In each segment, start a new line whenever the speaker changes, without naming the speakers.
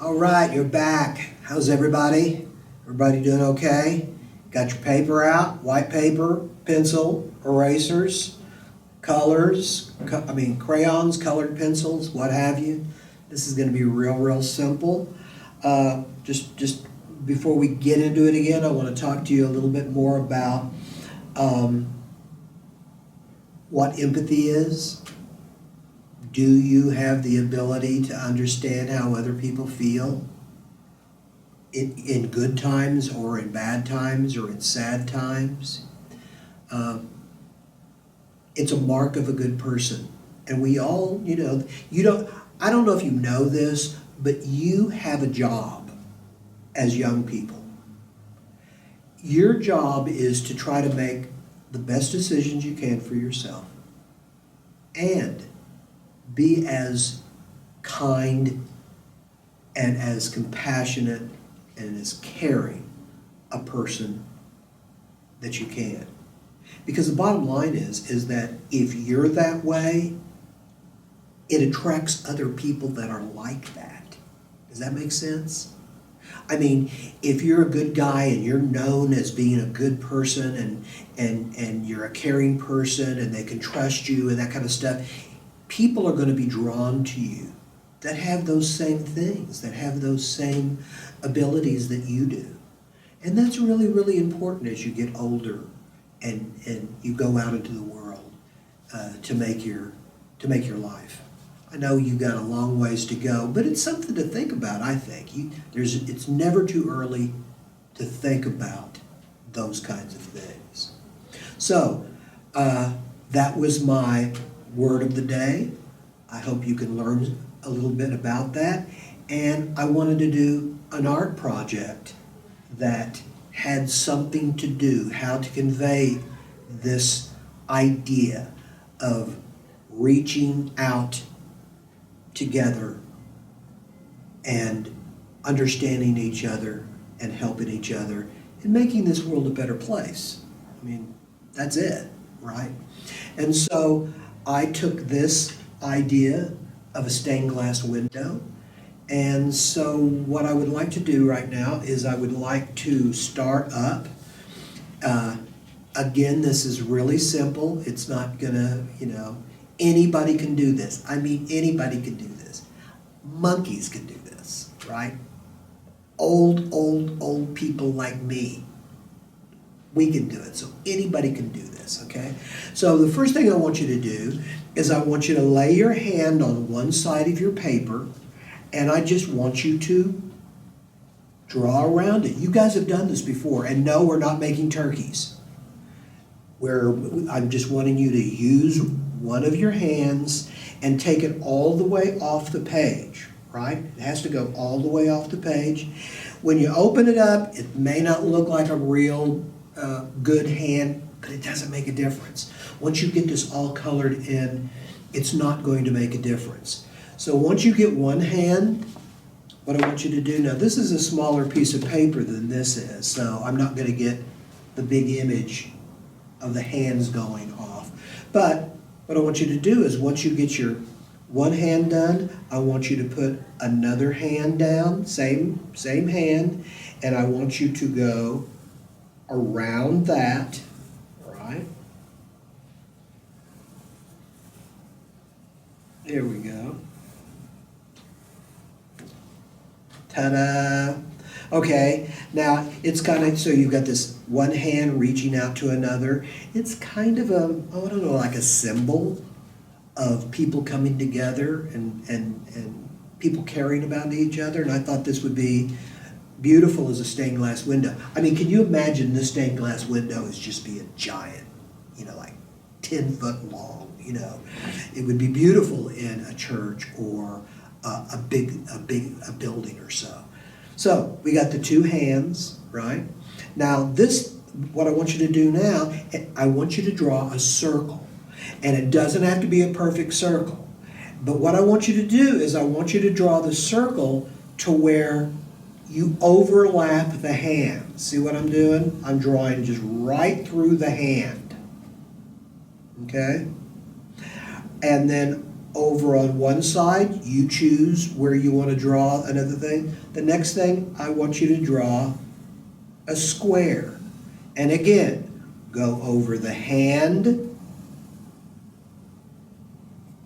All right, you're back. How's everybody? Everybody doing okay? Got your paper out? White paper, pencil, erasers, colors, crayons, colored pencils, what have you. This is going to be real simple. Just before we get into it again, I want to talk to you a little bit more about what empathy is. Do you have the ability to understand how other people feel in good times or in bad times or in sad times? It's a mark of a good person. And we all, I don't know if you know this, but you have a job as young people. Your job is to try to make the best decisions you can for yourself and be as kind and as compassionate and as caring a person that you can. Because the bottom line is that if you're that way, it attracts other people that are like that. Does that make sense? I mean, if you're a good guy and you're known as being a good person and you're a caring person and they can trust you and that kind of stuff, people are going to be drawn to you that have those same things, that have those same abilities that you do. And that's really important as you get older and you go out into the world to make your life. I know you got a long ways to go, but it's something to think about, I think. It's never too early to think about those kinds of things. So, that was my word of the day. I hope you can learn a little bit about that. And I wanted to do an art project that had something to do, how to convey this idea of reaching out together and understanding each other and helping each other and making this world a better place. I mean, that's it, right? And so I took this idea of a stained glass window, and so what I would like to do right now is I would like to start up. Again, this is really simple. It's not gonna, anybody can do this. I mean, anybody can do this. Monkeys can do this, right? Old people like me, we can do it. So anybody can do this, okay? So the first thing I want you to do is I want you to lay your hand on one side of your paper, and I just want you to draw around it. You guys have done this before, and no, we're not making turkeys. I'm just wanting you to use one of your hands and take it all the way off the page, right? It has to go all the way off the page. When you open it up, it may not look like a real good hand, but it doesn't make a difference. Once you get this all colored in, it's not going to make a difference. So once you get one hand, what I want you to do, now this is a smaller piece of paper than this is, so I'm not going to get the big image of the hands going off. But what I want you to do is once you get your one hand done, I want you to put another hand down, same hand, and I want you to go around that, right? There we go. Ta-da! Okay, now it's kind of, so you've got this one hand reaching out to another. It's kind of like a symbol of people coming together and people caring about each other. And I thought this would be beautiful as a stained glass window. I mean, can you imagine this stained glass window as just being giant, like 10 foot long, It would be beautiful in a church or a building or so. So we got the two hands, right? Now what I want you to do now, I want you to draw a circle. And it doesn't have to be a perfect circle. But what I want you to do is I want you to draw the circle to where you overlap the hand. See what I'm doing? I'm drawing just right through the hand. Okay? And then Over on one side, you choose where you want to draw another thing. The next thing, I want you to draw a square. And again, go over the hand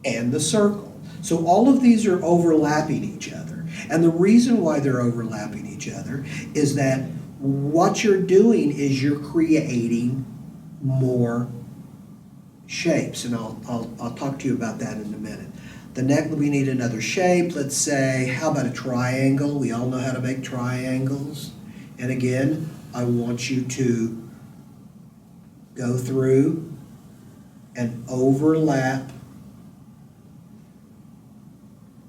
and the circle. So all of these are overlapping each other. And the reason why they're overlapping each other is that what you're doing is you're creating more shapes, and I'll talk to you about that in a minute. The neck, we need another shape. Let's say, how about a triangle? We all know how to make triangles. And again, I want you to go through and overlap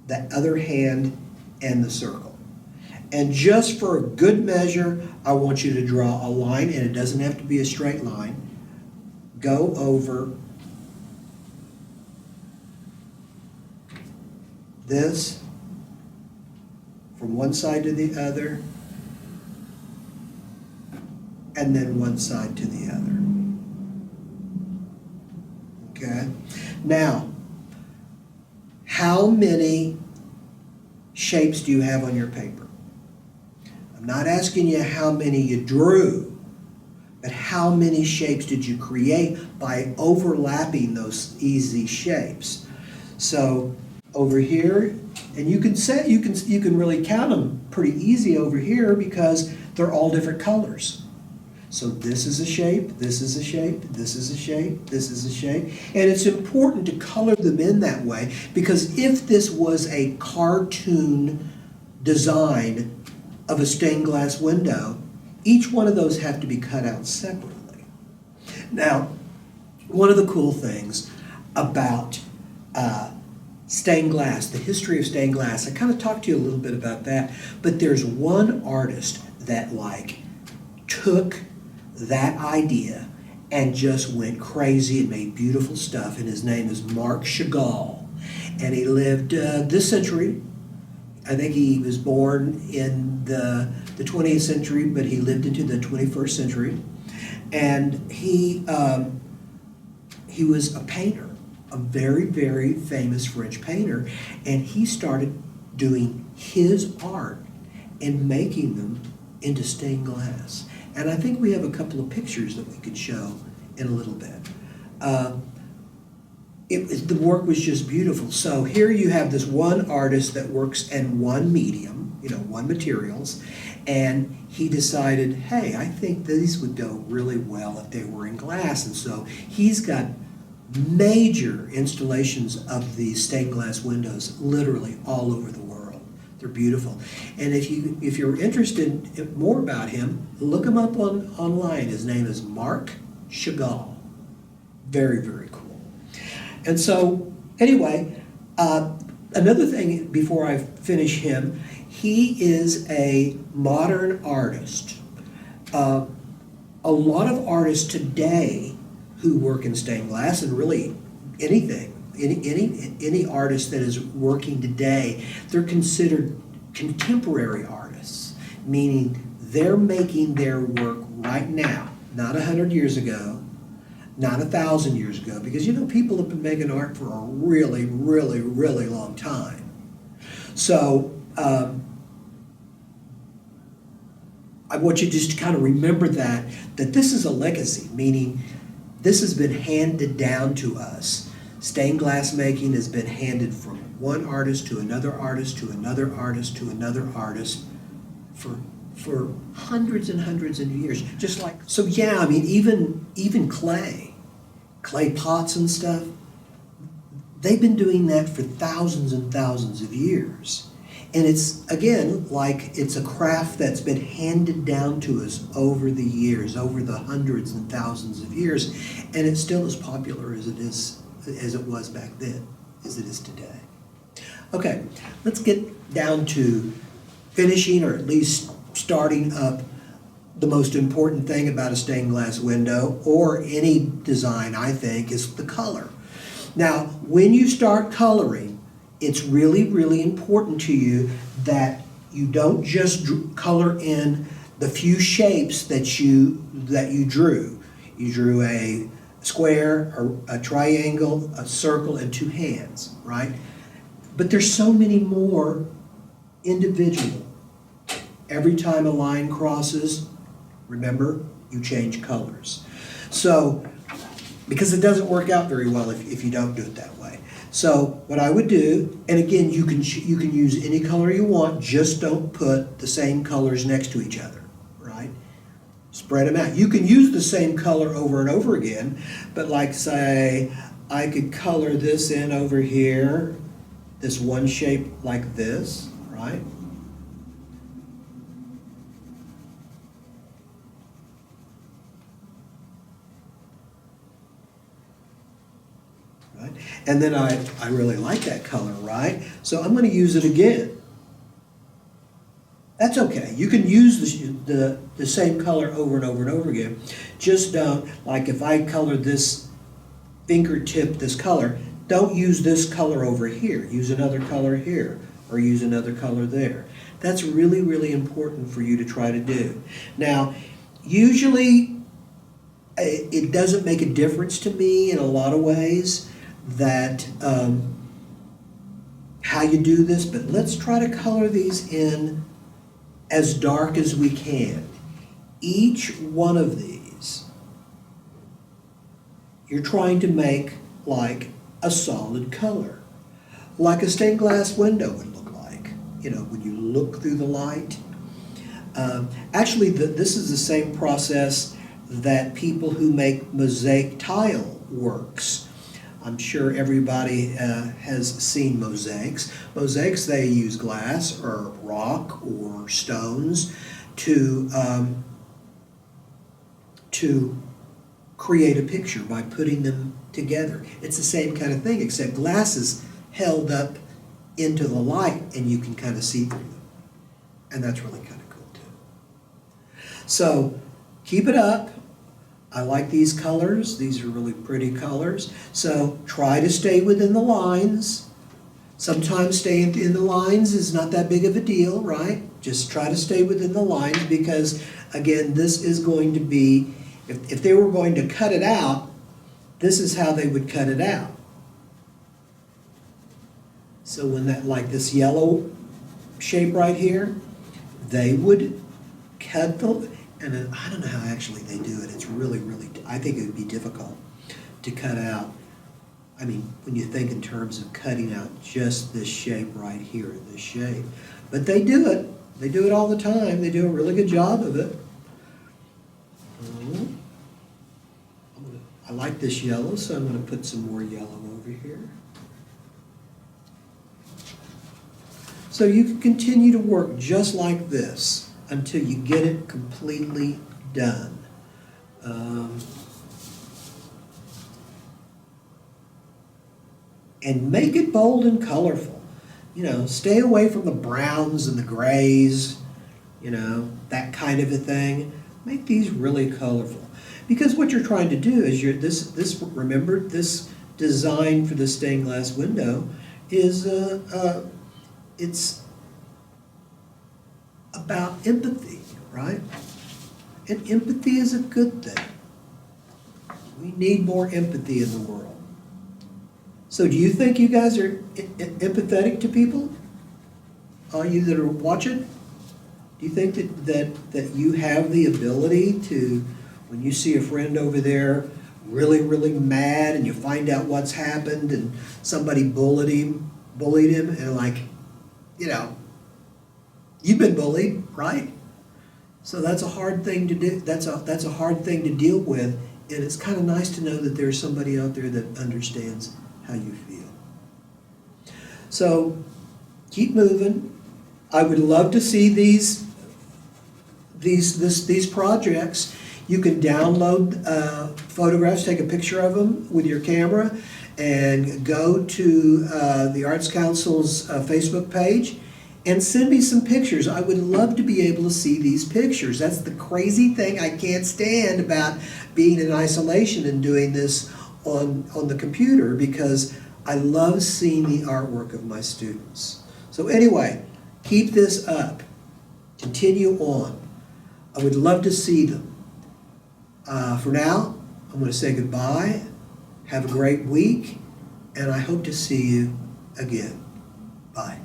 the other hand and the circle. And just for a good measure, I want you to draw a line, and it doesn't have to be a straight line. Go over this from one side to the other, and then one side to the other. Okay? Now, how many shapes do you have on your paper? I'm not asking you how many you drew, but how many shapes did you create by overlapping those easy shapes? So over here, and you can really count them pretty easy over here because they're all different colors. So this is a shape, this is a shape, this is a shape, this is a shape. And it's important to color them in that way because if this was a cartoon design of a stained glass window, each one of those have to be cut out separately. Now, one of the cool things about stained glass, the history of stained glass, I kind of talked to you a little bit about that, but there's one artist that took that idea and just went crazy and made beautiful stuff, and his name is Marc Chagall. And he lived this century. I think he was born in the 20th century, but he lived into the 21st century. And he was a painter, a very, very famous French painter, and he started doing his art and making them into stained glass. And I think we have a couple of pictures that we could show in a little bit. The work was just beautiful. So here you have this one artist that works in one medium, one materials, and he decided, hey, I think these would go really well if they were in glass. And so he's got major installations of these stained glass windows literally all over the world. They're beautiful. And if you're interested in more about him, look him up online. His name is Marc Chagall. Very, very cool. And so, anyway, another thing before I finish him, he is a modern artist. A lot of artists today who work in stained glass, and really anything, any artist that is working today, they're considered contemporary artists, meaning they're making their work right now, not 100 years ago, not 1,000 years ago, because people have been making art for a really, really, really long time. So I want you just to kind of remember that this is a legacy, meaning this has been handed down to us. Stained glass making has been handed from one artist to another artist to another artist to another artist for hundreds and hundreds of years. Even clay pots and stuff, they've been doing that for thousands and thousands of years. And it's, again, it's a craft that's been handed down to us over the years, over the hundreds and thousands of years, and it's still as popular as it was back then, as it is today. Okay, let's get down to finishing, or at least starting up the most important thing about a stained glass window, or any design, I think, is the color. Now, when you start coloring, it's really, really important to you that you don't just color in the few shapes that you drew. You drew a square, a triangle, a circle, and two hands, right? But there's so many more individual. Every time a line crosses, remember, you change colors. So, because it doesn't work out very well if you don't do it that way. So what I would do, and again, you can use any color you want, just don't put the same colors next to each other, right? Spread them out. You can use the same color over and over again, but like say, I could color this in over here, this one shape like this, right? Right? And then I really like that color, right? So I'm going to use it again. That's okay. You can use the same color over and over and over again. Just don't, like if I color this fingertip this color, don't use this color over here. Use another color here, or use another color there. That's really, really important for you to try to do. Now, usually it doesn't make a difference to me in a lot of ways that how you do this, but let's try to color these in as dark as we can. Each one of these, you're trying to make like a solid color, like a stained glass window would look like, you know, when you look through the light. Actually, this is the same process that people who make mosaic tile works. I'm sure everybody has seen mosaics. Mosaics, they use glass or rock or stones to create a picture by putting them together. It's the same kind of thing, except glass is held up into the light and you can kind of see through them. And that's really kind of cool too. So keep it up. I like these colors. These are really pretty colors. So try to stay within the lines. Sometimes staying in the lines is not that big of a deal, right? Just try to stay within the lines because, again, this is going to be, if they were going to cut it out, this is how they would cut it out. So when that, like this yellow shape right here, they would cut the, and I don't know how actually they do it. It's really, really, I think it would be difficult to cut out. I mean, when you think in terms of cutting out just this shape right here, this shape. But they do it. They do it all the time. They do a really good job of it. I like this yellow, so I'm going to put some more yellow over here. So you can continue to work just like this until you get it completely done. And make it bold and colorful. You know, stay away from the browns and the grays, you know, that kind of a thing. Make these really colorful. Because what you're trying to do is remember, this design for the stained glass window is it's about empathy, right? And empathy is a good thing. We need more empathy in the world. So do you think you guys are empathetic to people? All you that are watching? Do you think that you have the ability to, when you see a friend over there really, really mad and you find out what's happened and somebody bullied him, and like, you know, you've been bullied, right? So that's a hard thing to do. That's a hard thing to deal with, and it's kind of nice to know that there's somebody out there that understands how you feel. So keep moving. I would love to see these projects. You can download photographs, take a picture of them with your camera, and go to the Arts Council's Facebook page and send me some pictures. I would love to be able to see these pictures. That's the crazy thing I can't stand about being in isolation and doing this on the computer, because I love seeing the artwork of my students. So anyway, keep this up. Continue on. I would love to see them. For now, I'm going to say goodbye. Have a great week, and I hope to see you again. Bye.